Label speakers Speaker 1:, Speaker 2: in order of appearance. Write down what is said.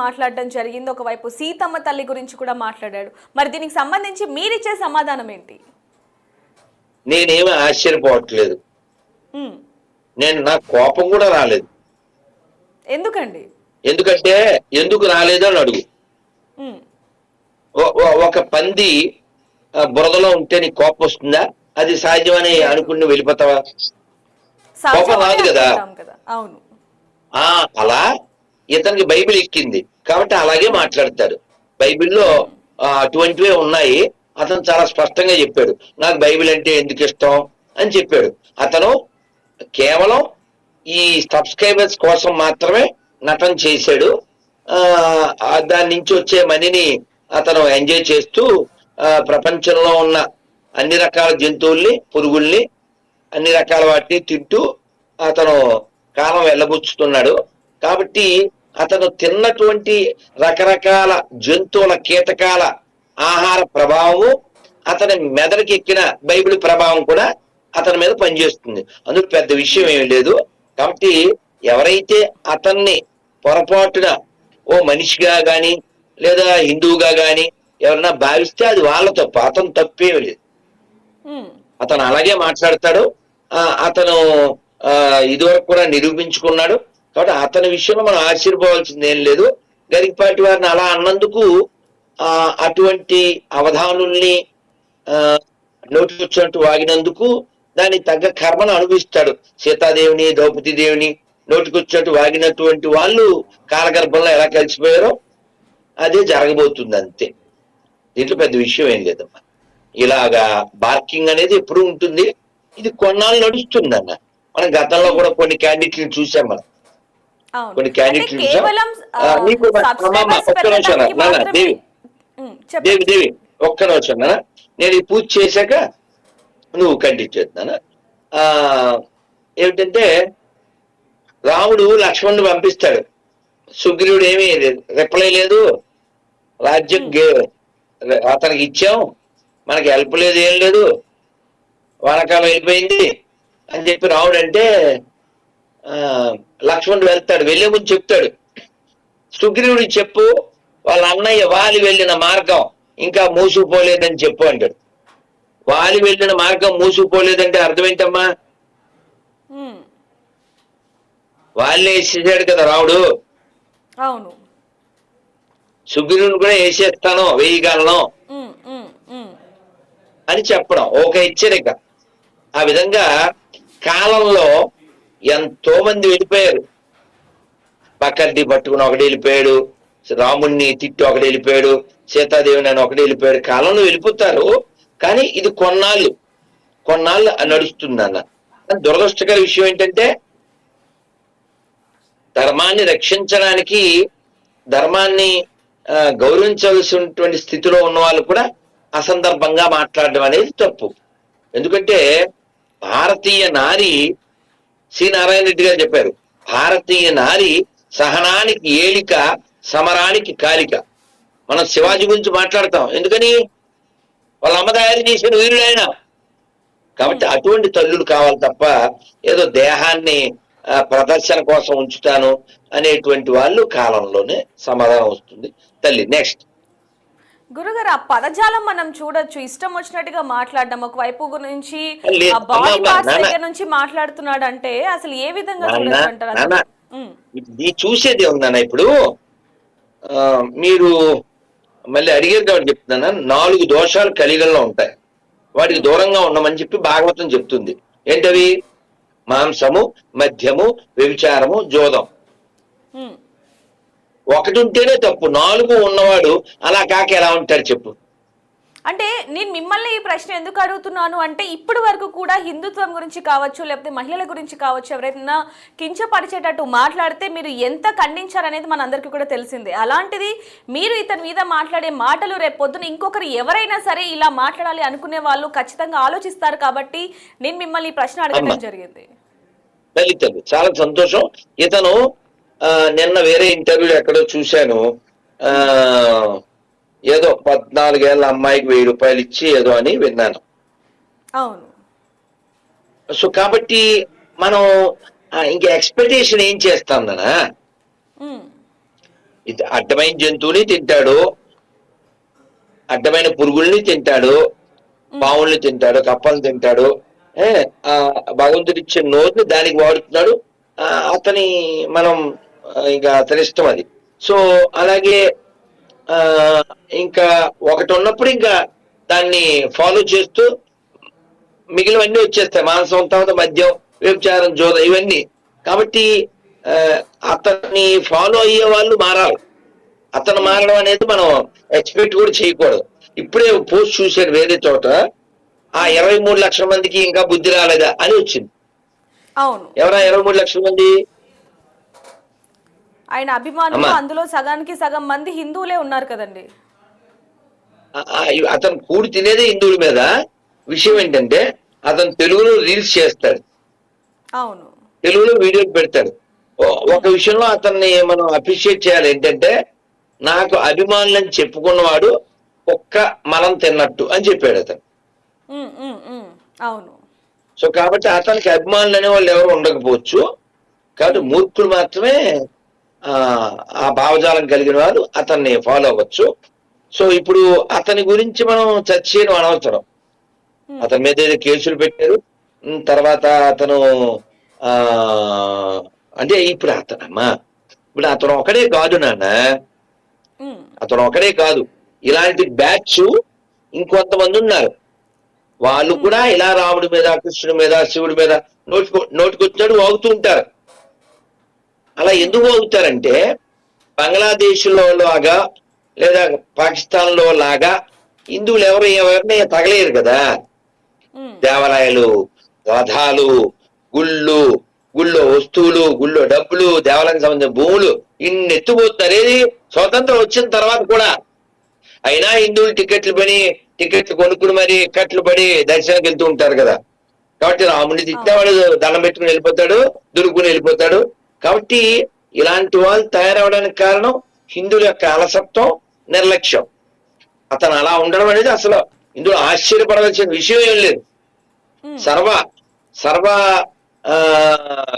Speaker 1: మాట్లాడడం జరిగింది. ఒకవైపు సీతమ్మ తల్లి గురించి కూడా మాట్లాడాడు. మరి దీనికి సంబంధించి మీరిచ్చే సమాధానం ఏంటి?
Speaker 2: నేనేమి ఆశ్చర్యపోవట్లేదు. నాకు కోపం కూడా రాలేదు.
Speaker 1: ఎందుకండి?
Speaker 2: ఎందుకంటే ఎందుకు రాలేదు అని అడుగు. ఒక పంది బురదలో ఉంటే నీకు కోపం వస్తుందా? అది సహజమని అనుకుని వెళ్ళిపోతావా? కోపం రాదు కదా.
Speaker 1: అవును.
Speaker 2: అలా ఇతనికి బైబిల్ ఎక్కింది కాబట్టి అలాగే మాట్లాడతాడు. బైబిల్లో అటువంటివే ఉన్నాయి. అతను చాలా స్పష్టంగా చెప్పాడు, నాకు బైబిల్ అంటే ఎందుకు ఇష్టం అని చెప్పాడు. అతను కేవలం ఈ సబ్స్క్రైబర్స్ కోసం మాత్రమే నటన చేశాడు. దాని నుంచి వచ్చే మనీని అతను ఎంజాయ్ చేస్తూ ప్రపంచంలో ఉన్న అన్ని రకాల జంతువుల్ని, పురుగుల్ని, అన్ని రకాల వాటిని తింటూ అతను కాలం వెళ్ళబుచ్చుతున్నాడు. కాబట్టి అతను తిన్నటువంటి రకరకాల జంతువుల, కీటకాల ఆహార ప్రభావము అతని మెదడుకి ఎక్కిన బైబిల్ ప్రభావం కూడా అతని మీద పనిచేస్తుంది. అందుకు పెద్ద విషయం ఏమి లేదు. కాబట్టి ఎవరైతే అతన్ని పొరపాటున ఓ మనిషిగా గాని లేదా హిందువుగా గాని ఎవరన్నా భావిస్తే అది వాళ్ళ తప్పు, అతను తప్పేమి లేదు. అతను అలాగే మాట్లాడతాడు. అతను ఇదివరకు కూడా నిరూపించుకున్నాడు. కాబట్టి అతని విషయంలో మనం ఆశ్చర్యపోవాల్సింది ఏం లేదు. గరికపాటి వారిని అలా అన్నందుకు అటువంటి అవధానుల్ని నోటికొచ్చినట్టు వాగినందుకు దానికి తగ్గ కర్మను అనుభవిస్తాడు. సీతాదేవిని, ద్రౌపదీదేవిని నోటికొచ్చినట్టు వాగినటువంటి వాళ్ళు కాలగర్భంలో ఎలా కలిసిపోయారో అదే జరగబోతుంది, అంతే. దీంట్లో పెద్ద విషయం ఏం లేదమ్మా. ఇలాగా బార్కింగ్ అనేది ఎప్పుడు ఉంటుంది. ఇది కొన్నాళ్ళు నడుస్తుంది అన్న. మనం గతంలో కూడా కొన్ని క్యాండిడేట్లు చూసాం. మనం కొన్ని క్యాండిడేట్లు చూసాం. ఒక్క నిమిషం నాన్న, దేవి ఒక్క నిమిషం నాన్న, నేను ఈ పూజ చేశాక నువ్వు కంటిన్యూ చేస్తున్నాను. ఏమిటంటే రాముడు లక్ష్మణుడు పంపిస్తాడు. సుగ్రీవుడు ఏమీ రిప్లై లేదు. రాజ్యం అతనికి ఇచ్చాం, మనకి హెల్ప్ లేదు, ఏం లేదు, వానకాలం వెళ్ళిపోయింది అని చెప్పి రాముడు అంటే లక్ష్మణుడు వెళ్తాడు. వెళ్ళే ముందు చెప్తాడు, సుగ్రీవుడికి చెప్పు వాళ్ళ అన్నయ్య వాలి వెళ్ళిన మార్గం ఇంకా మూసుకుపోలేదని చెప్పు అంటాడు. వాలి వెళ్ళిన మార్గం మూసుకుపోలేదంటే అర్థం ఏంటమ్మా? వాళ్ళే వేసేసాడు కదా రాముడు.
Speaker 1: అవును.
Speaker 2: సుగ్రీవుని కూడా వేసేస్తాను, వేయగలను అని చెప్పడం ఒక హెచ్చరిక. ఆ విధంగా కాలంలో ఎంతో మంది వెళ్ళిపోయారు. పక్కడ్డి పట్టుకుని ఒకటి వెళ్ళిపోయాడు, రాముణ్ణి తిట్టి ఒకటి వెళ్ళిపోయాడు, సీతాదేవిని అని ఒకటి వెళ్ళిపోయాడు. కాలంలో వెళ్ళిపోతారు, కానీ ఇది కొన్నాళ్ళు నడుస్తుంది అన్న. దురదృష్టకర విషయం ఏంటంటే ధర్మాన్ని రక్షించడానికి, ధర్మాన్ని గౌరవించవలసినటువంటి స్థితిలో ఉన్న వాళ్ళు కూడా అసందర్భంగా మాట్లాడడం అనేది తప్పు. ఎందుకంటే భారతీయ నారి, సి నారాయణ రెడ్డి గారు చెప్పారు, భారతీయ నారి సహనానికి ఏలిక, సమరానికి కాలిక. మనం శివాజీ గురించి మాట్లాడతాం, ఎందుకని వాళ్ళ అమ్మ తయారు చేసిన వీరుడు ఆయన. కాబట్టి అటువంటి తల్లులు కావాలి తప్ప ఏదో దేహాన్ని ప్రదర్శన కోసం ఉంచుతాను అనేటువంటి వాళ్ళు కాలంలోనే సమాధానం వస్తుంది తల్లి. నెక్స్ట్
Speaker 1: గురుగారు, ఆ పదజాలం మనం చూడొచ్చు. ఇష్టం వచ్చినట్టుగా మాట్లాడడం, ఒకవైపు గురించి బాడీ పార్ట్స్ దగ్గర నుంచి మాట్లాడుతున్నాడు అంటే అసలు ఏ విధంగా చూడొచ్చు?
Speaker 2: చూసేది ఉందన్న. ఇప్పుడు మీరు మళ్ళీ అడిగేది కాబట్టి చెప్తున్నాను. 4 దోషాలు కలిగల్లో ఉంటాయి, వాటికి దూరంగా ఉండమని చెప్పి భాగవతం చెప్తుంది. ఏంటవి? మాంసము, మద్యము, వ్యభిచారము, జోదం. ఒకటి ఉంటేనే తప్పు, 4 ఉన్నవాడు అలా కాక ఎలా ఉంటాడు చెప్పు?
Speaker 1: అంటే నేను మిమ్మల్ని ఈ ప్రశ్న ఎందుకు అడుగుతున్నాను అంటే, ఇప్పటి వరకు కూడా హిందుత్వం గురించి కావచ్చు, లేకపోతే మహిళల గురించి కావచ్చు, ఎవరైనా కించపరిచేటట్టు మాట్లాడితే మీరు ఎంత ఖండించారనేది మనందరికీ కూడా తెలిసిందే. అలాంటిది మీరు ఇతని మీద మాట్లాడే మాటలు రేపు పొద్దున ఇంకొకరు ఎవరైనా సరే ఇలా మాట్లాడాలి అనుకునే వాళ్ళు ఖచ్చితంగా ఆలోచిస్తారు. కాబట్టి నేను మిమ్మల్ని ఈ ప్రశ్న అడగడం జరిగింది.
Speaker 2: చాలా సంతోషం. ఇతను నిన్న వేరే ఇంటర్వ్యూ ఎక్కడో చూశాను, ఏదో 14 ఏళ్ల అమ్మాయికి 1000 రూపాయలు ఇచ్చి ఏదో అని విన్నాను.
Speaker 1: అవును.
Speaker 2: సో కాబట్టి మనం ఇంకా ఎక్స్పెక్టేషన్ ఏం చేస్తాం నాన్న? ఇది అడ్డమైన జంతువుని తింటాడు, అడ్డమైన పురుగుల్ని తింటాడు, పావుల్ని తింటాడు, కప్పల్ని తింటాడు. ఆ భగవంతుడు ఇచ్చే నోరుని దానికి వాడుతున్నాడు. అతని మనం ఇంకా అతని ఇష్టం అది. సో అలాగే ఆ ఇంకా ఒకటి ఉన్నప్పుడు ఇంకా దాన్ని ఫాలో చేస్తూ మిగిలినవన్నీ వచ్చేస్తాయి. మాంసం, తర్వాత మద్యం, వ్యభిచారం, జోదం, ఇవన్నీ. కాబట్టి అతన్ని ఫాలో అయ్యే వాళ్ళు మారాలి. అతను మారడం అనేది మనం ఎక్స్పెక్ట్ కూడా చేయకూడదు. ఇప్పుడే పోస్ట్ చూశాను వేరే చోట, ఆ 23 లక్షల మందికి ఇంకా బుద్ధి రాలేదా అని వచ్చింది.
Speaker 1: అవును,
Speaker 2: ఎవరా 23 లక్షల మంది?
Speaker 1: ఆయన అభిమానులు, అందులో సగానికి సగం మంది హిందువులే ఉన్నారు కదండి.
Speaker 2: అతను కూడి తినేదే హిందువుల మీద. విషయం ఏంటంటే అతను తెలుగులో రీల్స్ చేస్తాడు,
Speaker 1: అవును,
Speaker 2: తెలుగులో వీడియోలు పెడతాడు. ఒక విషయంలో అతన్ని మనం అప్రిషియేట్ చేయాలి. ఏంటంటే నాకు అభిమానులని చెప్పుకున్నవాడు ఒక్క మలం తిన్నట్టు అని చెప్పాడు అతను.
Speaker 1: అవును.
Speaker 2: సో కాబట్టి అతనికి అభిమానులు అనే వాళ్ళు ఎవరు ఉండకపోవచ్చు. కాబట్టి మూర్ఖులు మాత్రమే ఆ భావజాలం కలిగిన వారు అతన్ని ఫాలో అవ్వచ్చు. సో ఇప్పుడు అతని గురించి మనం చర్చ చేయడం అనవసరం. అతని మీద ఏదో కేసులు పెట్టారు. తర్వాత అతను అంటే ఇప్పుడు అతను ఒకడే కాదు నాన్న, అతను ఒకడే కాదు. ఇలాంటి బ్యాచ్ ఇంకొంతమంది ఉన్నారు. వాళ్ళు కూడా ఇలా రాముడి మీద, కృష్ణుడి మీద, శివుడి మీద నోటికొచ్చినట్టు వాగుతూ ఉంటారు. అలా ఎందుకు వాగుతారంటే బంగ్లాదేశ్ లో లాగా లేదా పాకిస్తాన్ లో లాగా హిందువులు ఎవరిని తగలేరు కదా. దేవాలయాలు, రథాలు, గుళ్ళో వస్తువులు, గుళ్ళో డబ్బులు, దేవాలయానికి సంబంధించిన భూములు ఇన్ని ఎత్తుపోతున్నారు. ఏది స్వతంత్రం వచ్చిన తర్వాత కూడా. అయినా హిందువులు టికెట్లు కొనుక్కుని మరి కట్లు పడి దర్శనానికి వెళ్తూ ఉంటారు కదా. కాబట్టి రాముడిని తిట్టినవాడు దండం పెట్టుకుని వెళ్ళిపోతాడు, దురుకుని వెళ్ళిపోతాడు. కాబట్టి ఇలాంటి వాళ్ళు తయారవడానికి కారణం హిందువుల యొక్క అలసత్వం, నిర్లక్ష్యం. అతను అలా ఉండడం అనేది అసలు ఇందులో ఆశ్చర్యపడవలసిన విషయం ఏం లేదు. సర్వ